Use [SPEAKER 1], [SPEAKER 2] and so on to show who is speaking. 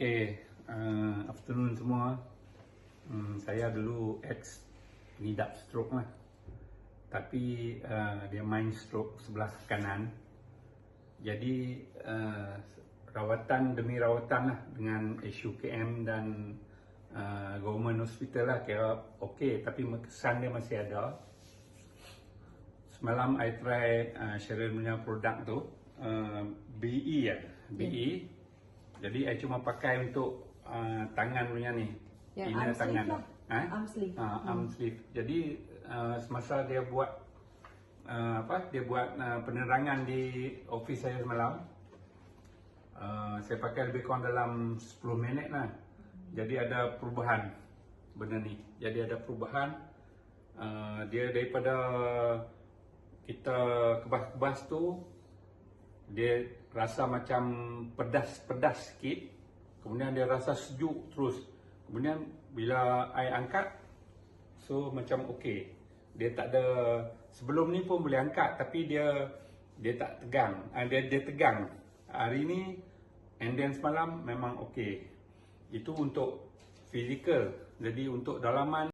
[SPEAKER 1] Okey, afternoon semua. Saya dulu ex pengidap stroke lah. Tapi dia main stroke sebelah kanan. Jadi rawatan demi rawatan lah dengan SUKM dan government hospital lah, kira okey, tapi kesan dia masih ada. Semalam I try Sheryl punya produk tu, BE ya, BE. Jadi I cuma pakai untuk tangan punya ni, inner tangan.
[SPEAKER 2] Lah. Arm sleeve.
[SPEAKER 1] Arm sleeve. Jadi semasa dia buat penerangan di office saya semalam, saya pakai lebih kurang dalam 10 minit lah. Jadi ada perubahan benda ni. Jadi ada perubahan. Dia daripada kita kebas-kebas tu, dia rasa macam pedas-pedas sikit. Kemudian dia rasa sejuk terus. Kemudian bila I angkat, so macam okey. Dia tak ada, sebelum ni pun boleh angkat, tapi dia tak tegang. Dia tegang. Hari ni and then semalam memang okey. Itu untuk fizikal. Jadi untuk dalaman